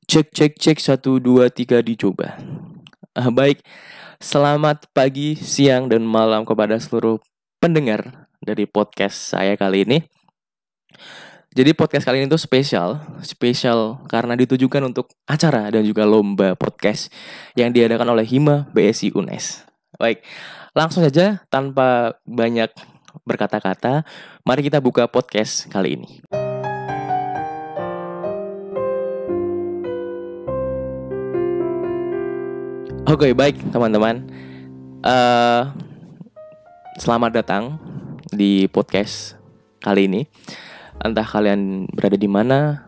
Cek cek cek 1 2 3 dicoba. Baik, selamat pagi, siang dan malam kepada seluruh pendengar dari podcast saya kali ini. Jadi podcast kali ini tuh spesial karena ditujukan untuk acara dan juga lomba podcast yang diadakan oleh Hima BSI UNES. Baik, langsung saja tanpa banyak berkata-kata, mari kita buka podcast kali ini. Oke, baik teman-teman. Eh, Selamat datang di podcast kali ini. Entah kalian berada di mana,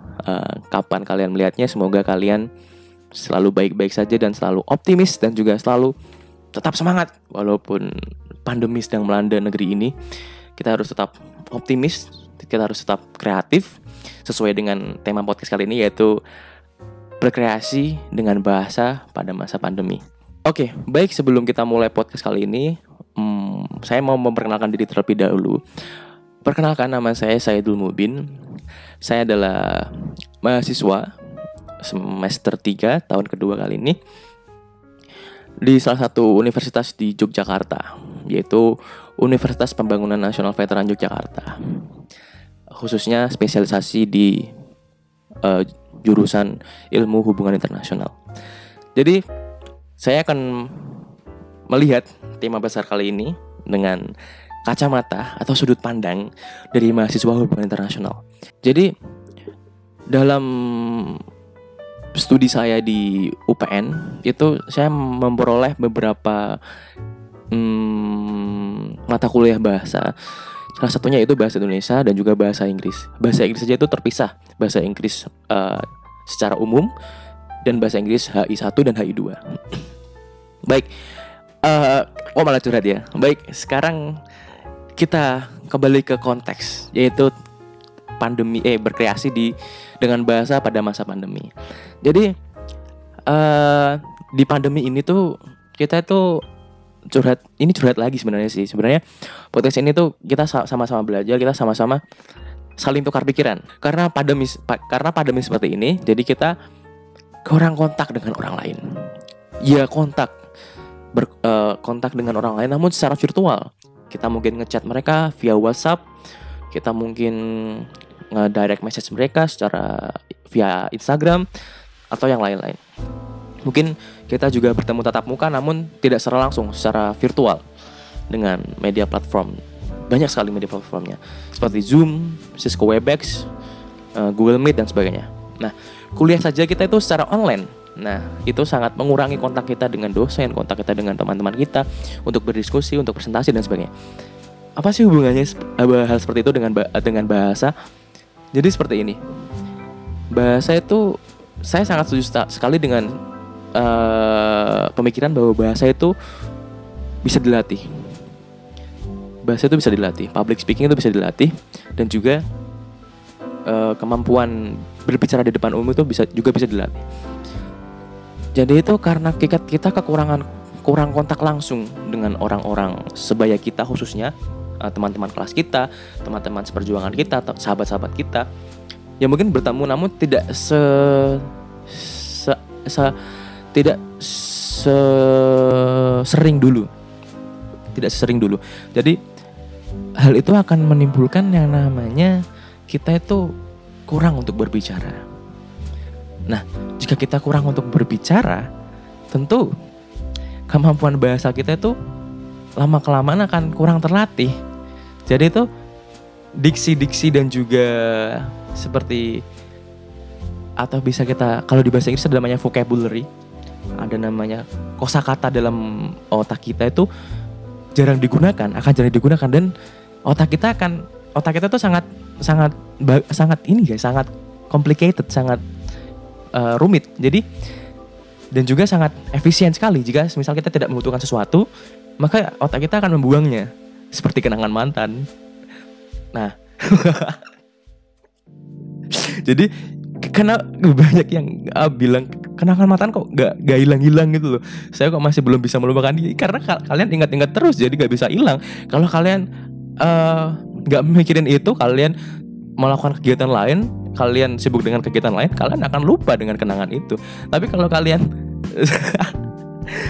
kapan kalian melihatnya, semoga kalian selalu baik-baik saja dan selalu optimis dan juga selalu tetap semangat walaupun pandemi sedang melanda negeri ini. Kita harus tetap optimis, kita harus tetap kreatif sesuai dengan tema podcast kali ini, yaitu berkreasi dengan bahasa pada masa pandemi. Oke, baik, sebelum kita mulai podcast kali ini, saya mau memperkenalkan diri terlebih dahulu. Perkenalkan, nama saya Saidul Mubin. Saya adalah mahasiswa semester 3 tahun kedua kali ini di salah satu universitas di Yogyakarta, yaitu Universitas Pembangunan Nasional Veteran Yogyakarta. Khususnya spesialisasi di jurusan Ilmu Hubungan Internasional. Jadi saya akan melihat tema besar kali ini dengan kacamata atau sudut pandang dari mahasiswa hubungan internasional. Jadi dalam studi saya di UPN itu saya memperoleh beberapa mata kuliah bahasa. Salah satunya itu bahasa Indonesia dan juga bahasa Inggris. Bahasa Inggris saja itu terpisah. Bahasa Inggris secara umum dan bahasa Inggris HI1 dan HI2. Baik, malah curhat ya. Baik, sekarang kita kembali ke konteks, yaitu pandemi, berkreasi dengan bahasa pada masa pandemi. Jadi di pandemi ini tuh kita tuh curhat lagi sebenarnya sih. Sebenarnya podcast ini tuh kita sama-sama belajar, kita sama-sama saling tukar pikiran. Karena pandemi seperti ini, jadi kita kurang kontak dengan orang lain. Ya, kontak dengan orang lain namun secara virtual. Kita mungkin ngechat mereka via WhatsApp, kita mungkin nge-direct message mereka secara via Instagram atau yang lain-lain. Mungkin kita juga bertemu tatap muka namun tidak secara langsung, secara virtual dengan media platform. Banyak sekali media platformnya, seperti Zoom, Cisco Webex, Google Meet dan sebagainya. Nah, kuliah saja kita itu secara online. Nah, itu sangat mengurangi kontak kita dengan dosen, kontak kita dengan teman-teman kita untuk berdiskusi, untuk presentasi dan sebagainya. Apa sih hubungannya hal seperti itu dengan bahasa? Jadi seperti ini. Bahasa itu, saya sangat setuju sekali dengan pemikiran bahwa bahasa itu bisa dilatih. Bahasa itu bisa dilatih, public speaking itu bisa dilatih, dan juga kemampuan berbicara di depan umum itu juga bisa dilatih. Jadi itu karena kita kurang kontak langsung dengan orang-orang sebaya kita, khususnya teman-teman kelas kita, teman-teman seperjuangan kita, sahabat-sahabat kita, yang mungkin bertemu namun tidak sesering dulu. Jadi hal itu akan menimbulkan yang namanya kita itu kurang untuk berbicara. Nah, jika kita kurang untuk berbicara, tentu kemampuan bahasa kita itu lama-kelamaan akan kurang terlatih. Jadi itu diksi-diksi dan juga seperti, atau bisa kita, kalau di bahasa Inggris ada namanya vocabulary, ada namanya kosakata dalam otak kita itu akan jarang digunakan, dan otak kita tuh sangat complicated, sangat rumit. Jadi dan juga sangat efisien sekali. Jika misal kita tidak membutuhkan sesuatu, maka otak kita akan membuangnya, seperti kenangan mantan. Nah, jadi karena banyak yang bilang kenangan mantan kok gak hilang-hilang gitu loh. Saya kok masih belum bisa melupakan dia. Karena kalian ingat-ingat terus, jadi gak bisa hilang. Kalau kalian gak mikirin itu, kalian melakukan kegiatan lain, kalian sibuk dengan kegiatan lain, kalian akan lupa dengan kenangan itu. Tapi kalau kalian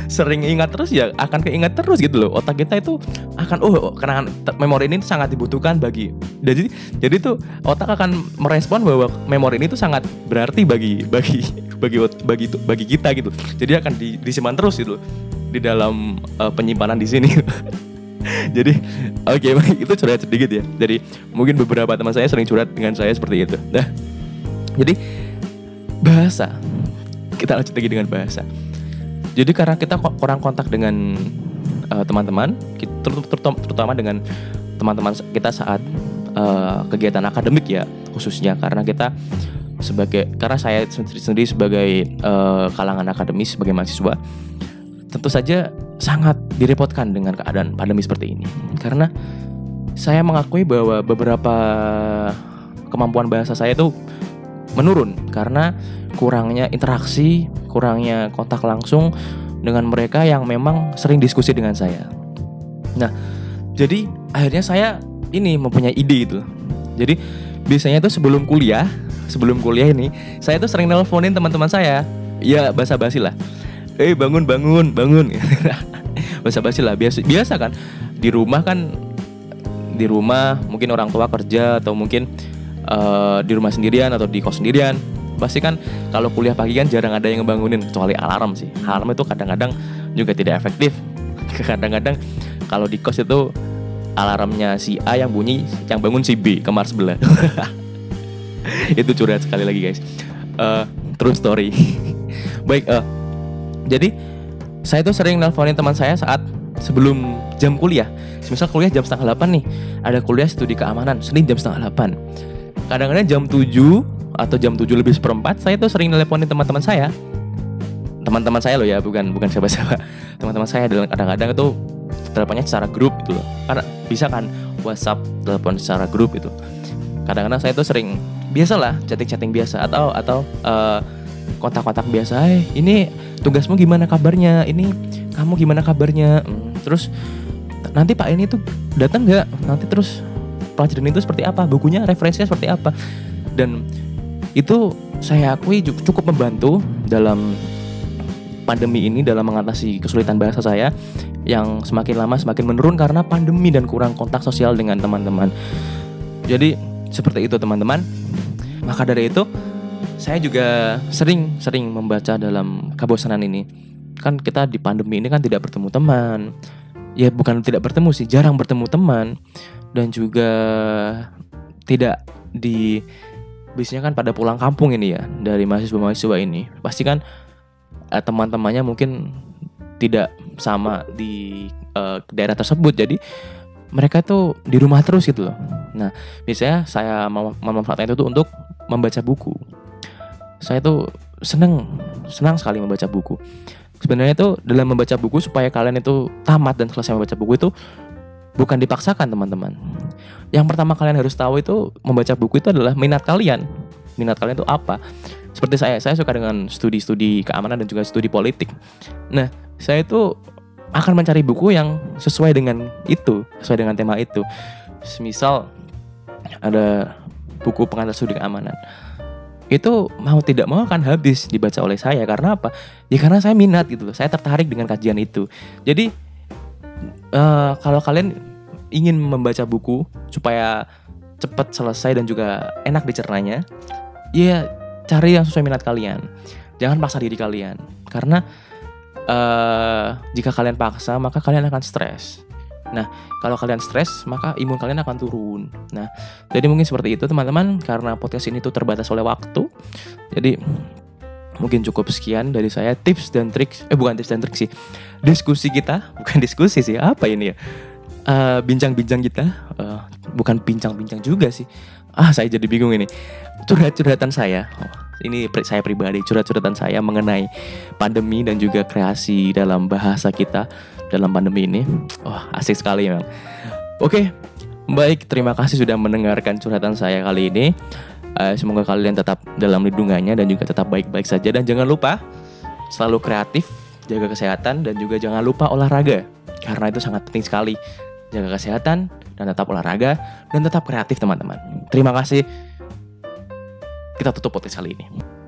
sering ingat terus, ya akan keingat terus gitu loh. Otak kita itu akan kenangan, memori ini sangat dibutuhkan jadi tuh otak akan merespon bahwa memori ini tuh sangat berarti bagi kita gitu. Jadi akan disimpan terus gitu loh, di dalam penyimpanan di sini. Jadi oke, itu curhat sedikit ya. Jadi mungkin beberapa teman saya sering curhat dengan saya seperti itu. Nah, jadi bahasa, kita lanjut lagi dengan bahasa. Jadi karena kita kurang kontak dengan teman-teman, terutama dengan teman-teman kita saat kegiatan akademik ya, khususnya karena saya sendiri sebagai kalangan akademis, sebagai mahasiswa, tentu saja sangat direpotkan dengan keadaan pandemi seperti ini. Karena saya mengakui bahwa beberapa kemampuan bahasa saya itu menurun karena kurangnya interaksi, kurangnya kontak langsung dengan mereka yang memang sering diskusi dengan saya. Nah, jadi akhirnya saya ini mempunyai ide gitu. Jadi biasanya itu sebelum kuliah ini, saya tuh sering nelponin teman-teman saya. Ya basa-basi lah. Bangun. Basa-basi lah, biasa kan. Di rumah mungkin orang tua kerja atau mungkin di rumah sendirian atau di kos sendirian. Pasti kan kalau kuliah pagi kan jarang ada yang ngebangunin, kecuali alarm sih. Alarm itu kadang-kadang juga tidak efektif. Kadang-kadang kalau di kos itu alarmnya si A yang bunyi, yang bangun si B, kamar sebelah. Itu curhat sekali lagi guys. True story. Baik, jadi saya tuh sering nelponin teman saya saat sebelum jam kuliah. Misal kuliah jam 7:30 nih, ada kuliah studi keamanan, Senin jam 7:30. Kadang-kadang jam 7 atau jam 7:04 saya tuh sering nelponin teman-teman saya. Teman-teman saya loh ya, bukan siapa-siapa. Teman-teman saya kadang-kadang itu teleponnya secara grup gitu loh. Karena bisa kan WhatsApp telepon secara grup itu. Kadang-kadang saya tuh sering biasalah chatting biasa atau kontak-kontak biasa. Ini tugasmu gimana kabarnya? Ini kamu gimana kabarnya? Terus nanti Pak ini tuh datang nggak? Nanti terus pelajaran itu seperti apa? Bukunya, referensinya seperti apa? Dan itu saya akui cukup membantu dalam pandemi ini, dalam mengatasi kesulitan bahasa saya yang semakin lama semakin menurun karena pandemi dan kurang kontak sosial dengan teman-teman. Jadi seperti itu teman-teman. Maka dari itu saya juga sering membaca dalam kebosanan ini. Kan kita di pandemi ini kan tidak bertemu teman. Ya bukan tidak bertemu sih, jarang bertemu teman. Dan juga tidak biasanya kan pada pulang kampung ini ya, dari mahasiswa ini. Pasti kan teman-temannya mungkin tidak sama di daerah tersebut. Jadi mereka tuh di rumah terus gitu loh. Nah, biasanya saya memanfaatkan itu tuh untuk membaca buku. Saya tuh senang sekali membaca buku. Sebenarnya itu dalam membaca buku supaya kalian itu tamat dan selesai membaca buku itu bukan dipaksakan teman-teman. Yang pertama kalian harus tahu itu membaca buku itu adalah minat kalian. Minat kalian itu apa? Seperti saya suka dengan studi keamanan dan juga studi politik. Nah, saya itu akan mencari buku yang sesuai dengan itu, sesuai dengan tema itu. Misal ada buku pengantar studi keamanan. Itu mau tidak mau akan habis dibaca oleh saya. Karena apa? Ya karena saya minat gitu loh. Saya tertarik dengan kajian itu. Jadi kalau kalian ingin membaca buku supaya cepat selesai dan juga enak dicernanya, ya cari yang sesuai minat kalian. Jangan paksa diri kalian. Karena jika kalian paksa maka kalian akan stres. Nah, kalau kalian stres maka imun kalian akan turun. Nah, jadi mungkin seperti itu teman-teman. Karena podcast ini tuh terbatas oleh waktu, jadi mungkin cukup sekian dari saya, tips dan trik. Bukan tips dan trik sih, diskusi kita. Bukan diskusi sih, apa ini ya, bincang-bincang kita. Bukan bincang-bincang juga sih. Saya jadi bingung ini. Curhat-curhatan saya. Ini saya pribadi, curhat-curhatan saya mengenai pandemi dan juga kreasi dalam bahasa kita dalam pandemi ini. Asik sekali memang. Oke, baik, terima kasih sudah mendengarkan curhatan saya kali ini. Semoga kalian tetap dalam lindungannya dan juga tetap baik-baik saja. Dan jangan lupa selalu kreatif, jaga kesehatan, dan juga jangan lupa olahraga. Karena itu sangat penting sekali. Jaga kesehatan dan tetap olahraga dan tetap kreatif teman-teman. Terima kasih. kita tutup podcast kali ini.